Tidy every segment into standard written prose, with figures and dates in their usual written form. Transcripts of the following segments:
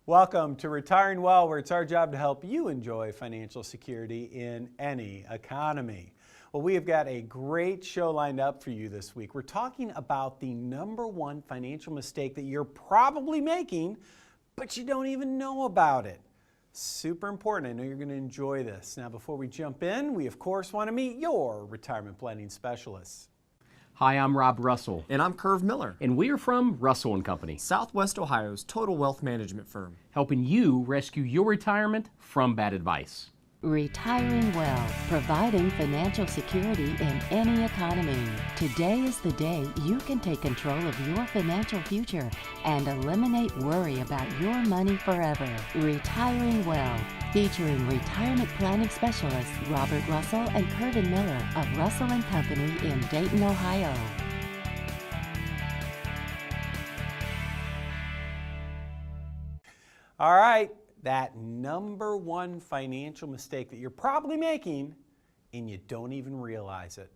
Welcome to Retiring Well, where it's our job to help you enjoy financial security in any economy. Well, we have got a great show lined up for you this week. We're talking about the #1 financial mistake that you're probably making, but you don't even know about it. Super important. I know you're going to enjoy this. Now, before we jump in, we of course want to meet your retirement planning specialists. Hi, I'm Rob Russell. And I'm Curve Miller. And we are from Russell & Company, Southwest Ohio's total wealth management firm, helping you rescue your retirement from bad advice. Retiring well, providing financial security in any economy. Today is the day you can take control of your financial future and eliminate worry about your money forever. Retiring well, featuring retirement planning specialists Robert Russell and Curvin Miller of Russell & Company in Dayton, Ohio. All right. That #1 financial mistake that you're probably making and you don't even realize it.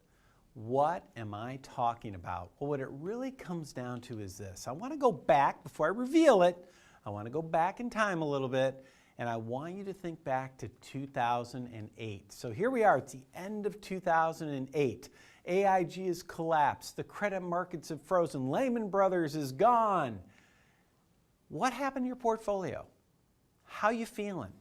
What am I talking about? Well, what it really comes down to is this. I want to go back, before I reveal it, I want to go back in time a little bit, and I want you to think back to 2008. So here we are, it's the end of 2008. AIG has collapsed, the credit markets have frozen, Lehman Brothers is gone. What happened to your portfolio? How you feeling?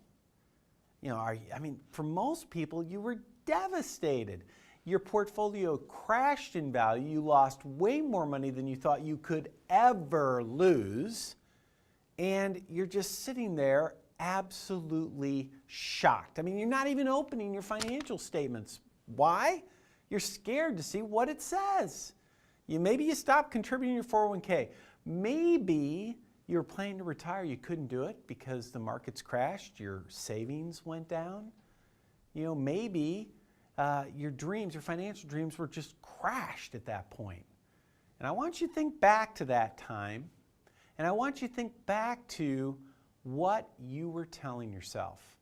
For most people, you were devastated. Your portfolio crashed in value. You lost way more money than you thought you could ever lose. And you're just sitting there absolutely shocked. You're not even opening your financial statements. Why? You're scared to see what it says. Maybe you stopped contributing to your 401k. Maybe you were planning to retire, you couldn't do it because the markets crashed, your savings went down. Maybe your dreams, your financial dreams were just crashed at that point. And I want you to think back to that time, and I want you to think back to what you were telling yourself.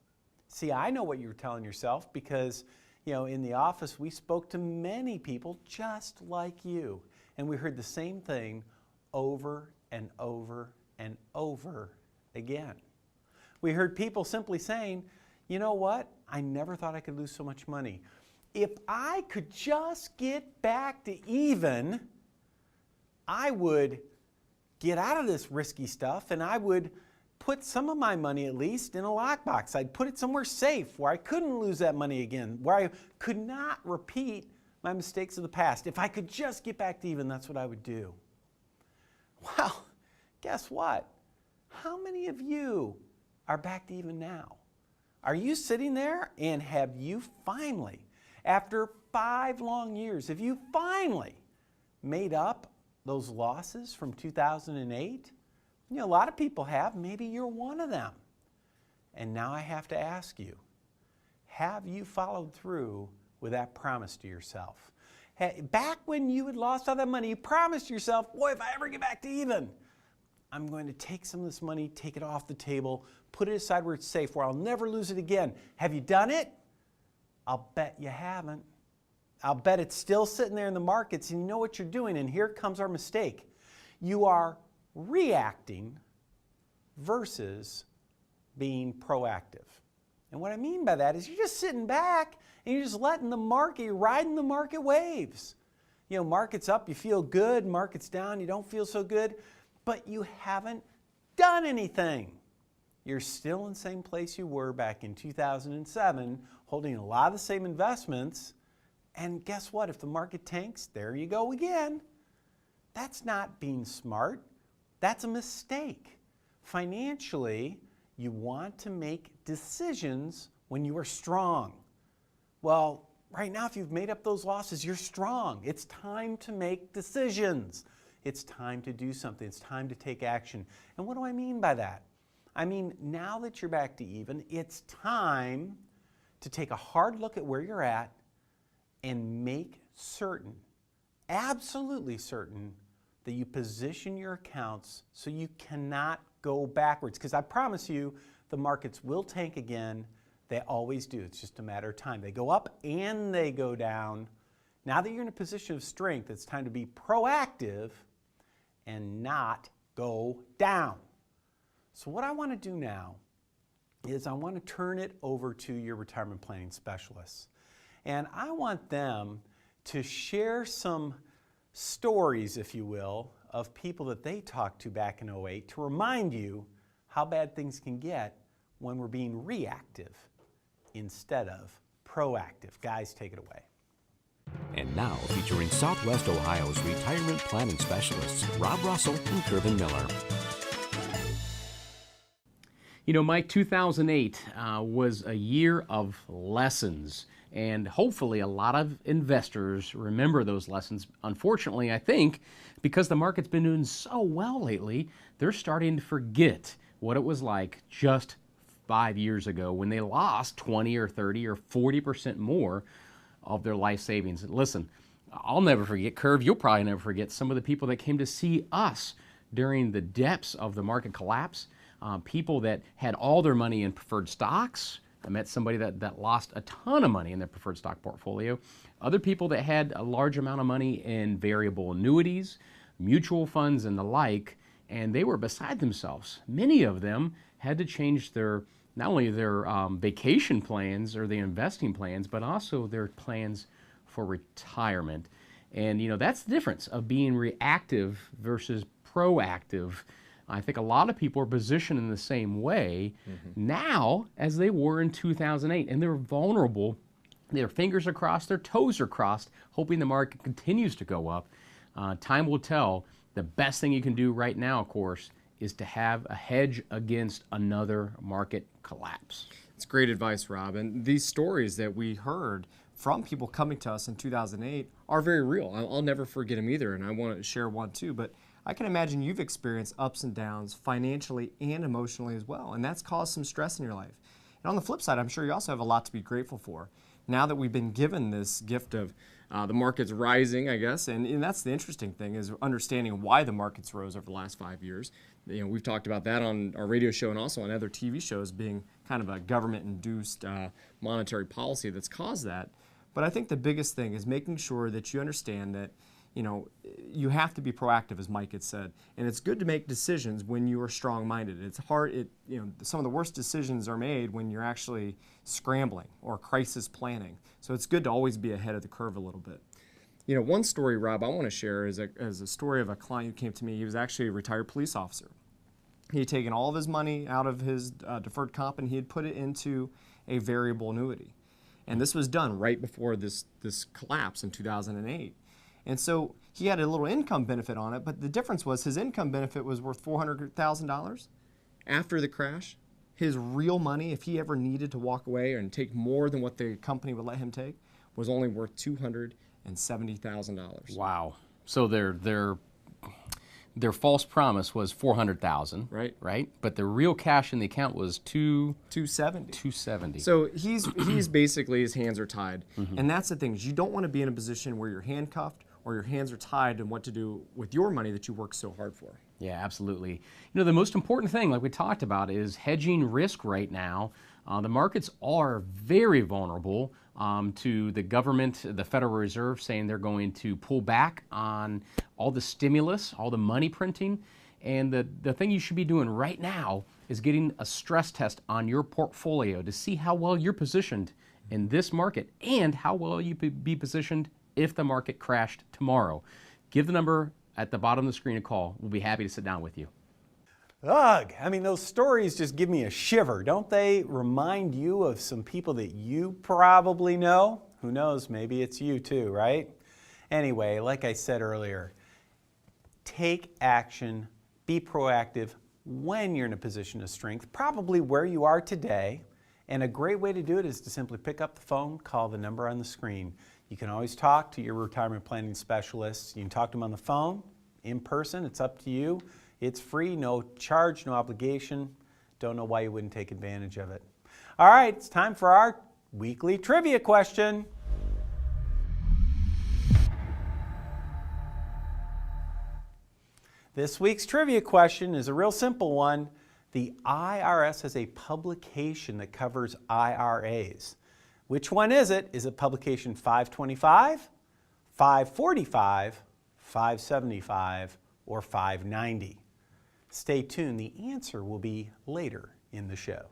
See, I know what you were telling yourself because, in the office we spoke to many people just like you, and we heard the same thing over and over and over again. We heard people simply saying, you know what? I never thought I could lose so much money. If I could just get back to even, I would get out of this risky stuff and I would put some of my money at least in a lockbox. I'd put it somewhere safe where I couldn't lose that money again, where I could not repeat my mistakes of the past. If I could just get back to even, that's what I would do. Well, guess what? How many of you are back to even now? Are you sitting there and have you finally, after 5 long years, have you finally made up those losses from 2008? A lot of people have. Maybe you're one of them. And now I have to ask you, have you followed through with that promise to yourself? Back when you had lost all that money, you promised yourself, boy, if I ever get back to even, I'm going to take some of this money, take it off the table, put it aside where it's safe, where I'll never lose it again. Have you done it? I'll bet you haven't. I'll bet it's still sitting there in the markets, and you know what you're doing, and here comes our mistake. You are reacting versus being proactive. And what I mean by that is you're just sitting back and you're just letting the market, you're riding the market waves. Market's up, you feel good, market's down, you don't feel so good. But you haven't done anything. You're still in the same place you were back in 2007, holding a lot of the same investments. And guess what? If the market tanks, there you go again. That's not being smart. That's a mistake. Financially, you want to make decisions when you are strong. Well, right now, if you've made up those losses, you're strong. It's time to make decisions. It's time to do something. It's time to take action. And what do I mean by that? Now that you're back to even, it's time to take a hard look at where you're at and make certain, absolutely certain, that you position your accounts so you cannot go backwards. Because I promise you, the markets will tank again. They always do. It's just a matter of time. They go up and they go down. Now that you're in a position of strength, it's time to be proactive and not go down. So what I want to do now is I want to turn it over to your retirement planning specialists. And I want them to share some stories, if you will, of people that they talked to back in '08 to remind you how bad things can get when we're being reactive instead of proactive. Guys, take it away. And now, featuring Southwest Ohio's retirement planning specialists, Rob Russell and Kervin Miller. You know, Mike, 2008 was a year of lessons, and hopefully a lot of investors remember those lessons. Unfortunately, I think because the market's been doing so well lately, they're starting to forget what it was like just 5 years ago when they lost 20 or 30 or 40% more of their life savings. And listen, I'll never forget, Curve, you'll probably never forget some of the people that came to see us during the depths of the market collapse. People that had all their money in preferred stocks. I met somebody that lost a ton of money in their preferred stock portfolio. Other people that had a large amount of money in variable annuities, mutual funds, and the like, and they were beside themselves. Many of them had to change not only their vacation plans or the investing plans, but also their plans for retirement. And you know, that's the difference of being reactive versus proactive. I think a lot of people are positioned in the same way now as they were in 2008, and they're vulnerable. Their fingers are crossed, their toes are crossed, hoping the market continues to go up. Time will tell. The best thing you can do right now, of course, is to have a hedge against another market collapse. It's great advice, Rob. And these stories that we heard from people coming to us in 2008 are very real. I'll never forget them either, and I want to share one too. But I can imagine you've experienced ups and downs financially and emotionally as well, and that's caused some stress in your life. And on the flip side, I'm sure you also have a lot to be grateful for. Now that we've been given this gift of the market's rising, I guess, and that's the interesting thing is understanding why the markets rose over the last 5 years. You know, we've talked about that on our radio show and also on other TV shows being kind of a government-induced monetary policy that's caused that. But I think the biggest thing is making sure that you understand that, you know, you have to be proactive, as Mike had said, and it's good to make decisions when you are strong-minded. It's hard. Some of the worst decisions are made when you're actually scrambling or crisis planning. So it's good to always be ahead of the curve a little bit. You know, one story, Rob, I want to share is a story of a client who came to me. He was actually a retired police officer. He had taken all of his money out of his deferred comp and he had put it into a variable annuity. And this was done right before this collapse in 2008. And so he had a little income benefit on it, but the difference was his income benefit was worth $400,000. After the crash, his real money, if he ever needed to walk away and take more than what the company would let him take, was only worth $270,000. Wow. So their false promise was $400,000. Right. Right? But the real cash in the account was $270. $270. So he's basically, his hands are tied. And that's the thing, is you don't want to be in a position where you're handcuffed or your hands are tied in what to do with your money that you work so hard for. Yeah, absolutely. You know, the most important thing, like we talked about, is hedging risk right now. The markets are very vulnerable to the government, the Federal Reserve, saying they're going to pull back on all the stimulus, all the money printing. And the thing you should be doing right now is getting a stress test on your portfolio to see how well you're positioned in this market and how well you could be positioned if the market crashed tomorrow. Give the number at the bottom of the screen a call. We'll be happy to sit down with you. Ugh, I mean, those stories just give me a shiver. Don't they remind you of some people that you probably know? Who knows, maybe it's you too, right? Anyway, like I said earlier, take action, be proactive when you're in a position of strength, probably where you are today. And a great way to do it is to simply pick up the phone, call the number on the screen. You can always talk to your retirement planning specialists. You can talk to them on the phone, in person, it's up to you. It's free, no charge, no obligation. Don't know why you wouldn't take advantage of it. All right, it's time for our weekly trivia question. This week's trivia question is a real simple one. The IRS has a publication that covers IRAs. Which one is it? Is it publication 525, 545, 575, or 590? Stay tuned, the answer will be later in the show.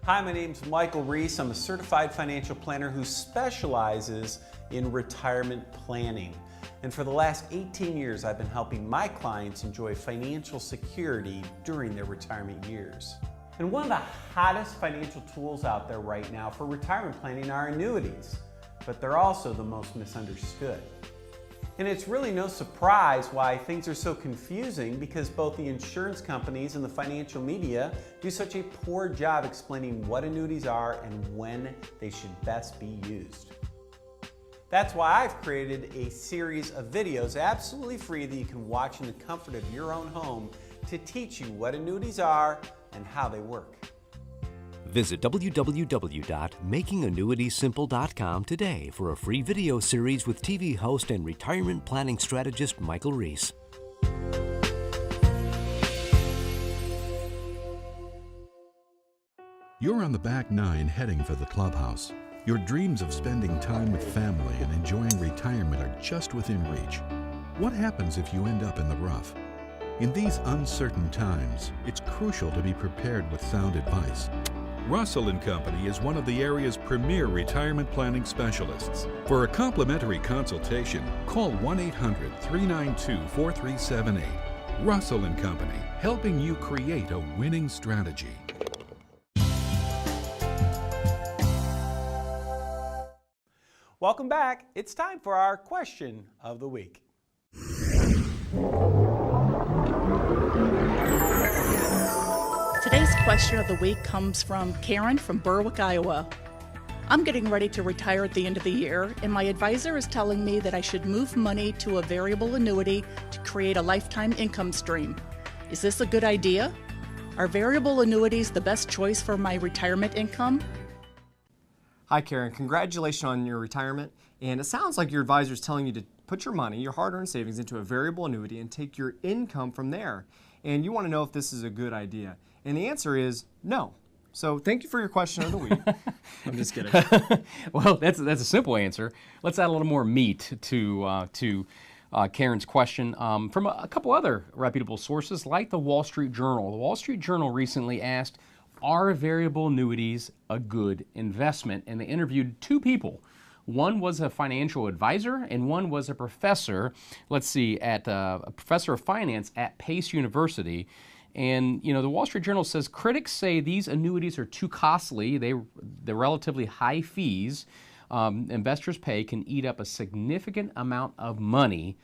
Hi, my name's Michael Reese. I'm a certified financial planner who specializes in retirement planning. And for the last 18 years, I've been helping my clients enjoy financial security during their retirement years. And one of the hottest financial tools out there right now for retirement planning are annuities, but they're also the most misunderstood. And it's really no surprise why things are so confusing, because both the insurance companies and the financial media do such a poor job explaining what annuities are and when they should best be used. That's why I've created a series of videos absolutely free that you can watch in the comfort of your own home to teach you what annuities are and how they work. Visit www.makingannuitiessimple.com today for a free video series with TV host and retirement planning strategist Michael Reese. You're on the back nine heading for the clubhouse. Your dreams of spending time with family and enjoying retirement are just within reach. What happens if you end up in the rough? In these uncertain times, it's crucial to be prepared with sound advice. Russell & Company is one of the area's premier retirement planning specialists. For a complimentary consultation, call 1-800-392-4378. Russell & Company, helping you create a winning strategy. Welcome back. It's time for our question of the week. Today's question of the week comes from Karen from Berwick, Iowa. I'm getting ready to retire at the end of the year, and my advisor is telling me that I should move money to a variable annuity to create a lifetime income stream. Is this a good idea? Are variable annuities the best choice for my retirement income? Hi, Karen. Congratulations on your retirement. And it sounds like your advisor is telling you to put your money, your hard-earned savings, into a variable annuity and take your income from there. And you want to know if this is a good idea. And the answer is no. So thank you for your question of the week. I'm just kidding. Well, that's a simple answer. Let's add a little more meat to Karen's question from a couple other reputable sources like the Wall Street Journal. The Wall Street Journal recently asked, are variable annuities a good investment? And they interviewed two people. One was a financial advisor and one was a professor, at a professor of finance at Pace University. And, the Wall Street Journal says critics say these annuities are too costly. The relatively high fees investors pay can eat up a significant amount of money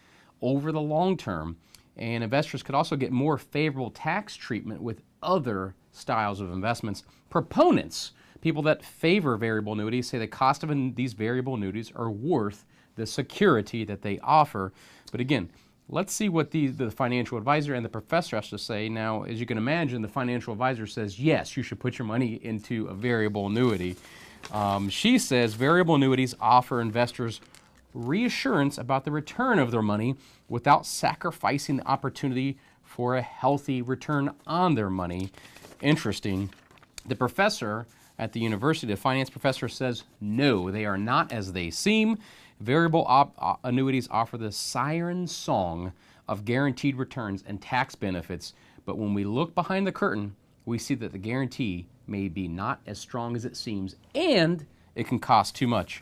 over the long term. And investors could also get more favorable tax treatment with other styles of investments. Proponents, people that favor variable annuities, say the cost of these variable annuities are worth the security that they offer. But again, let's see what the financial advisor and the professor has to say. Now, as you can imagine, the financial advisor says, yes, you should put your money into a variable annuity. She says variable annuities offer investors reassurance about the return of their money without sacrificing the opportunity for a healthy return on their money. Interesting. The professor at the university, the finance professor, says no, they are not as they seem. Variable annuities offer the siren song of guaranteed returns and tax benefits, but when we look behind the curtain, we see that the guarantee may be not as strong as it seems, and it can cost too much.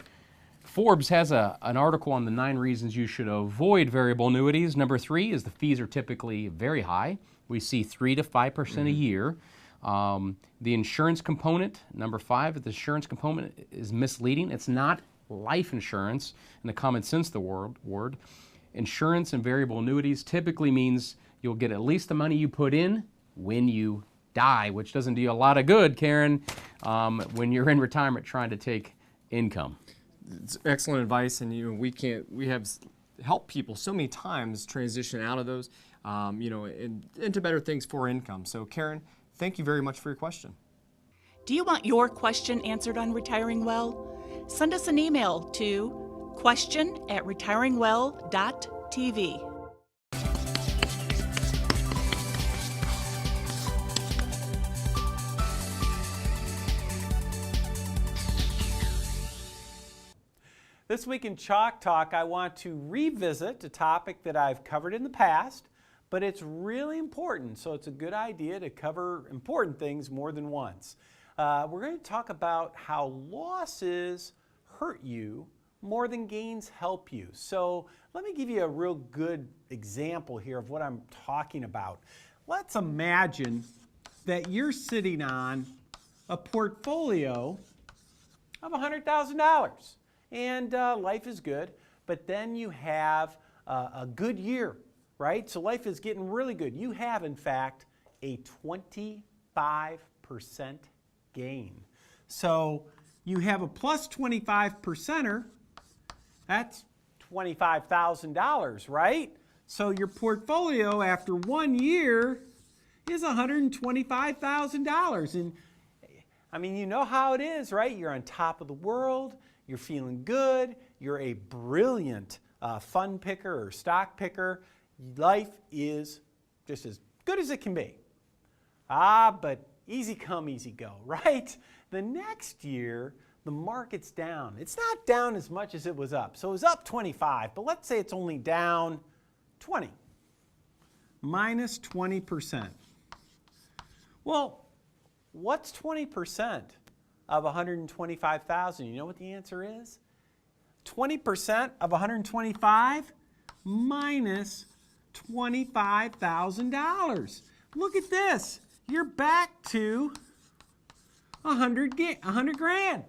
Forbes has an article on the 9 reasons you should avoid variable annuities. Number 3 is the fees are typically very high. We see 3 to 5% a year. The insurance component, number 5, the insurance component is misleading. It's not life insurance in the common sense of the word. Insurance and variable annuities typically means you'll get at least the money you put in when you die, which doesn't do you a lot of good, Karen, when you're in retirement trying to take income. It's excellent advice, and we have helped people so many times transition out of those, into better things for income. So Karen, thank you very much for your question. Do you want your question answered on Retiring Well? Send us an email to question@retiringwell.tv. This week in Chalk Talk, I want to revisit a topic that I've covered in the past, but it's really important, so it's a good idea to cover important things more than once. We're going to talk about how losses hurt you more than gains help you. So let me give you a real good example here of what I'm talking about. Let's imagine that you're sitting on a portfolio of $100,000. And life is good, but then you have a good year, right? So life is getting really good. You have, in fact, a 25% gain. So you have a plus 25%er, that's $25,000, right? So your portfolio after 1 year is $125,000. And I mean, you know how it is, right? You're on top of the world. You're feeling good. You're a brilliant fund picker or stock picker. Life is just as good as it can be. But easy come, easy go, right? The next year, the market's down. It's not down as much as it was up. So it was up 25, but let's say it's only down 20, minus 20%. Well, what's 20% of 125,000? You know what the answer is? 20% of 125 minus $25,000. Look at this. You're back to 100 grand.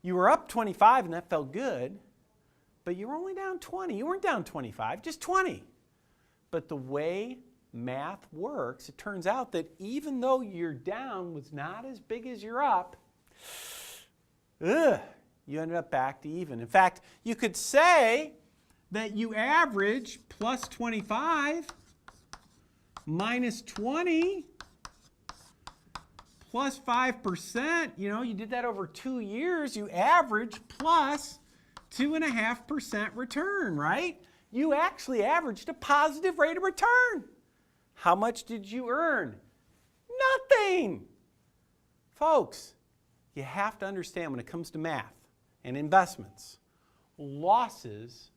You were up 25 and that felt good, but you were only down 20. You weren't down 25, just 20. But the way math works, it turns out that even though your down was not as big as your up, you ended up back to even. In fact, you could say that you average plus 25 minus 20 plus 5%. You did that over 2 years. You average plus 2.5% return, right? You actually averaged a positive rate of return. How much did you earn? Nothing. Folks, you have to understand when it comes to math and investments, losses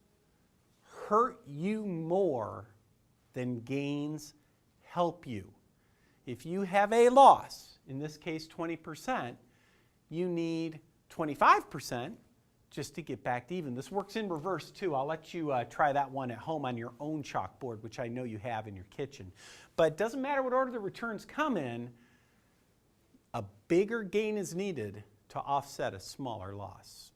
hurt you more than gains help you. If you have a loss, in this case 20%, you need 25% just to get back to even. This works in reverse too. I'll let you try that one at home on your own chalkboard, which I know you have in your kitchen. But it doesn't matter what order the returns come in, a bigger gain is needed to offset a smaller loss.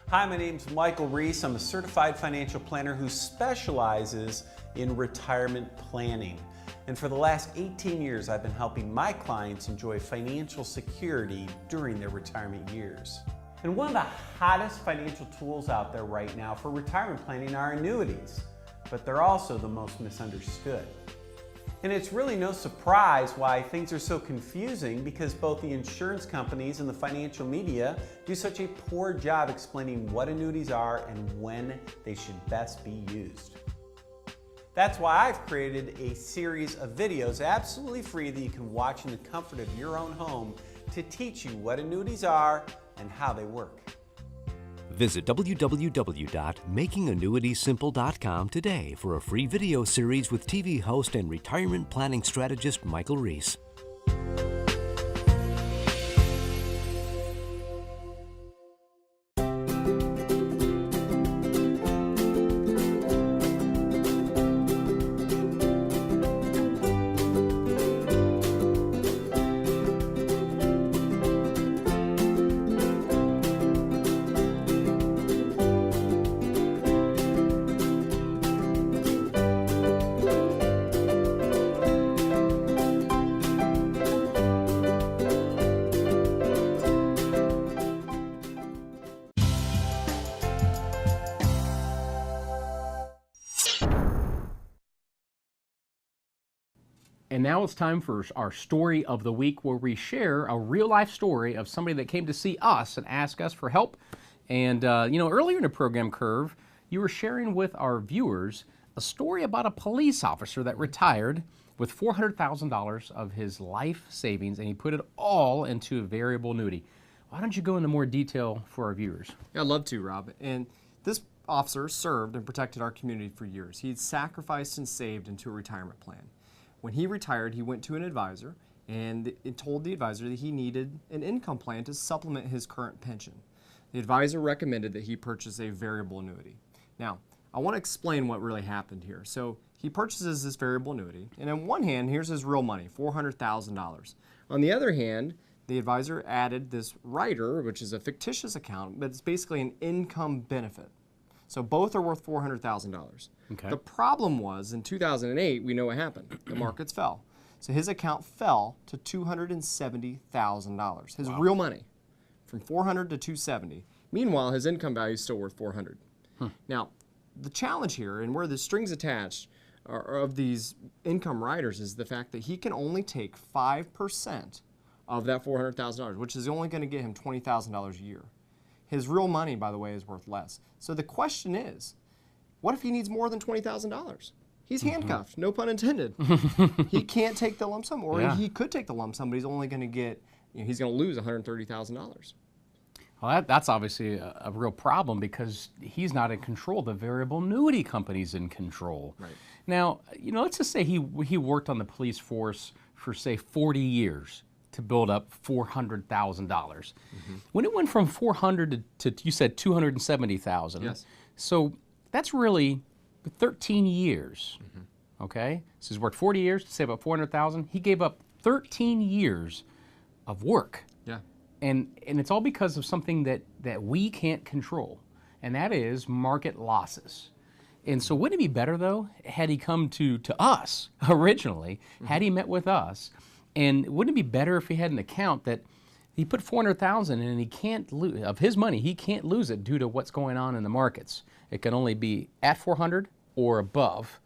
Hi, my name's Michael Reese. I'm a certified financial planner who specializes in retirement planning. And for the last 18 years, I've been helping my clients enjoy financial security during their retirement years. And one of the hottest financial tools out there right now for retirement planning are annuities, but they're also the most misunderstood. And it's really no surprise why things are so confusing, because both the insurance companies and the financial media do such a poor job explaining what annuities are and when they should best be used. That's why I've created a series of videos absolutely free that you can watch in the comfort of your own home to teach you what annuities are and how they work. Visit www.makingannuitiessimple.com today for a free video series with TV host and retirement planning strategist Michael Reese. And now it's time for our story of the week, where we share a real life story of somebody that came to see us and ask us for help. And, earlier in the program, Curve, you were sharing with our viewers a story about a police officer that retired with $400,000 of his life savings, and he put it all into a variable annuity. Why don't you go into more detail for our viewers? Yeah, I'd love to, Rob. And this officer served and protected our community for years. He'd sacrificed and saved into a retirement plan. When he retired, he went to an advisor and told the advisor that he needed an income plan to supplement his current pension. The advisor recommended that he purchase a variable annuity. Now, I want to explain what really happened here. So he purchases this variable annuity, and on one hand, here's his real money, $400,000. On the other hand, the advisor added this rider, which is a fictitious account, but it's basically an income benefit. So both are worth $400,000. Okay. The problem was, in 2008, we know what happened. The markets fell. So his account fell to $270,000, his real money, from $400 to $270. Meanwhile, his income value is still worth $400. Now, the challenge here, and where the strings attached of these income riders, is the fact that he can only take 5% of that $400,000, which is only going to get him $20,000 a year. His real money, by the way, is worth less. So the question is, what if he needs more than $20,000? He's handcuffed, no pun intended. He can't take the lump sum, or he could take the lump sum, but he's only going to get, he's going to lose $130,000. Well, that's obviously a real problem, because he's not in control. The variable annuity company's in control. Right. Now, let's just say he worked on the police force for, say, 40 years to build up $400,000. When it went from 400 to you said 270,000. Yes. So that's really 13 years. Okay. So he's worked 40 years to save up 400,000. He gave up 13 years of work. Yeah. And it's all because of something that we can't control, and that is market losses. And so wouldn't it be better, though, had he come to us originally, had he met with us, and wouldn't it be better if he had an account that he put $400,000 in and he can't lose, of his money, he can't lose it due to what's going on in the markets. It can only be at 400 or above,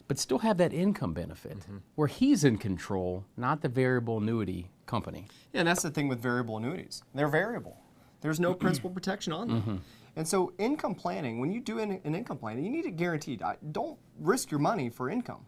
but still have that income benefit where he's in control, not the variable annuity company. Yeah, and that's the thing with variable annuities. They're variable. There's no principal protection on them. And so income planning, when you do an income plan, you need it guaranteed. Don't risk your money for income.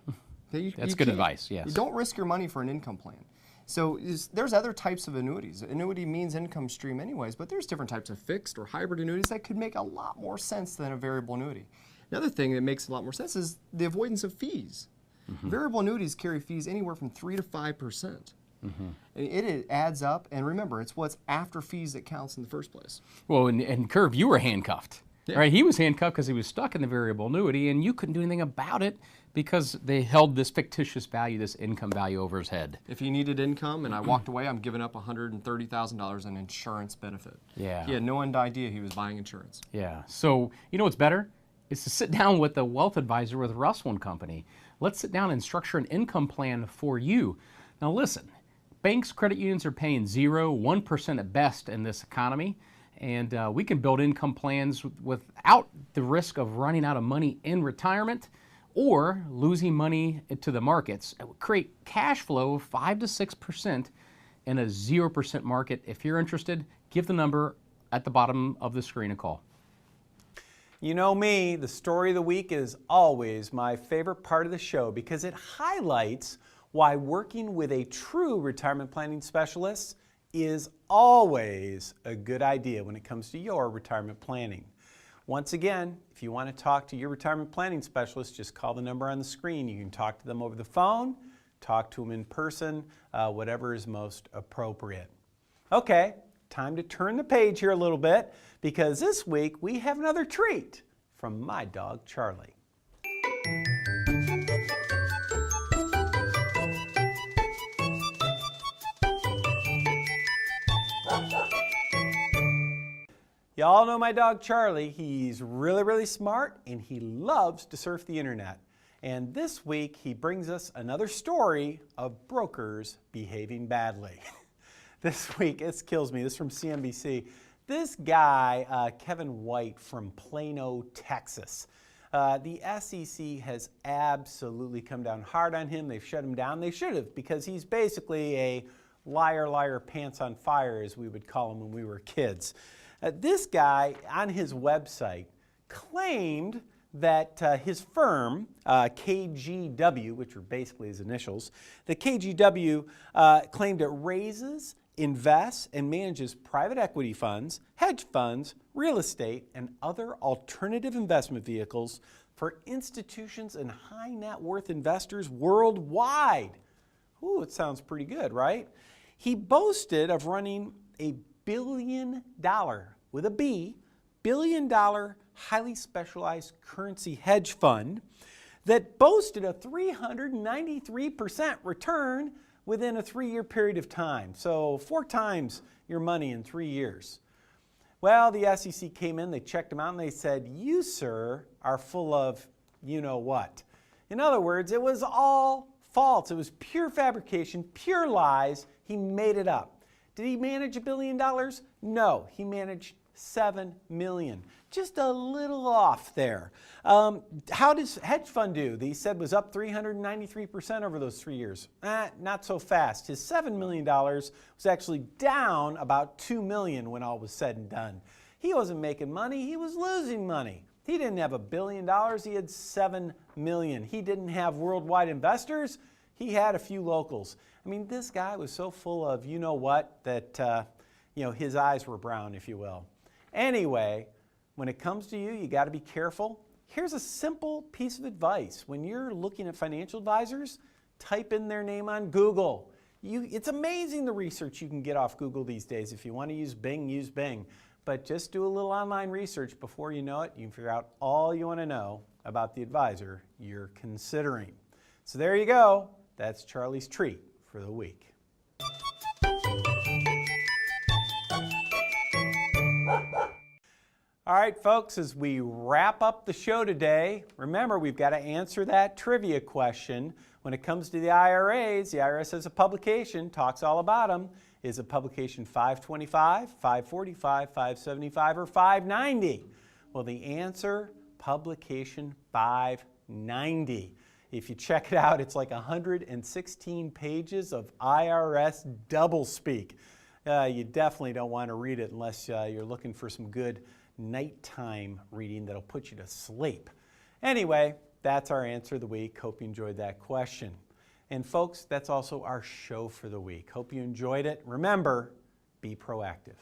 That's good advice, yes. You don't risk your money for an income plan. So there's other types of annuities. Annuity means income stream anyways, but there's different types of fixed or hybrid annuities that could make a lot more sense than a variable annuity. Another thing that makes a lot more sense is the avoidance of fees. Variable annuities carry fees anywhere from 3 to 5%. And it adds up, and remember, it's what's after fees that counts in the first place. Well, and Curve, you were handcuffed. Yeah. Right? He was handcuffed because he was stuck in the variable annuity, and you couldn't do anything about it because they held this fictitious value, this income value over his head. If he needed income and I walked away, I'm giving up $130,000 in insurance benefit. Yeah. He had no idea he was buying insurance. Yeah. So, you know what's better? Is to sit down with a wealth advisor with Russell & Company. Let's sit down and structure an income plan for you. Now listen, banks, credit unions are paying 0, 1% at best in this economy. And we can build income plans without the risk of running out of money in retirement or losing money to the markets. It would create cash flow of 5 to 6% in a 0% market. If you're interested, give the number at the bottom of the screen a call. You know me, the story of the week is always my favorite part of the show because it highlights why working with a true retirement planning specialist is always a good idea when it comes to your retirement planning. Once again, if you want to talk to your retirement planning specialist, just call the number on the screen. You can talk to them over the phone, talk to them in person, whatever is most appropriate. Okay, time to turn the page here a little bit because this week we have another treat from my dog, Charlie. Y'all know my dog Charlie. He's really smart and he loves to surf the internet. And this week he brings us another story of brokers behaving badly. This week, this kills me. This is from CNBC. This guy, Kevin White from Plano, Texas, The SEC has absolutely come down hard on him. They've shut him down. They should have, because he's basically a liar, liar, pants on fire, as we would call him when we were kids. This guy on his website claimed that his firm, KGW, which are basically his initials, the KGW claimed it raises, invests, and manages private equity funds, hedge funds, real estate, and other alternative investment vehicles for institutions and high net worth investors worldwide. Ooh, it sounds pretty good, right? He boasted of running a $1 billion, with a B, $1 billion highly specialized currency hedge fund that boasted a 393% return within a 3-year period of time. So 4 times your money in 3 years. Well, the SEC came in, they checked him out, and they said, you, sir, are full of you-know-what. In other words, it was all false. It was pure fabrication, pure lies. He made it up. Did he manage $1 billion? No, he managed $7 million. Just a little off there. How does hedge fund do? He said was up 393% over those 3 years. Not so fast. His $7 million was actually down about $2 million when all was said and done. He wasn't making money, he was losing money. He didn't have $1 billion, he had $7 million. He didn't have worldwide investors, he had a few locals. I mean, this guy was so full of you-know-what that his eyes were brown, if you will. Anyway, when it comes to you, you got to be careful. Here's a simple piece of advice. When you're looking at financial advisors, type in their name on Google. It's amazing the research you can get off Google these days. If you want to use Bing, use Bing. But just do a little online research. Before you know it, you can figure out all you want to know about the advisor you're considering. So there you go. That's Charlie's treat for the week. All right, folks, as we wrap up the show today, remember we've got to answer that trivia question. When it comes to the IRAs, the IRS has a publication, talks all about them. Is it publication 525, 545, 575, or 590? Well, the answer, publication 590. If you check it out, it's like 116 pages of IRS doublespeak. You definitely don't want to read it unless you're looking for some good nighttime reading that'll put you to sleep. Anyway, that's our answer of the week. Hope you enjoyed that question. And folks, that's also our show for the week. Hope you enjoyed it. Remember, be proactive.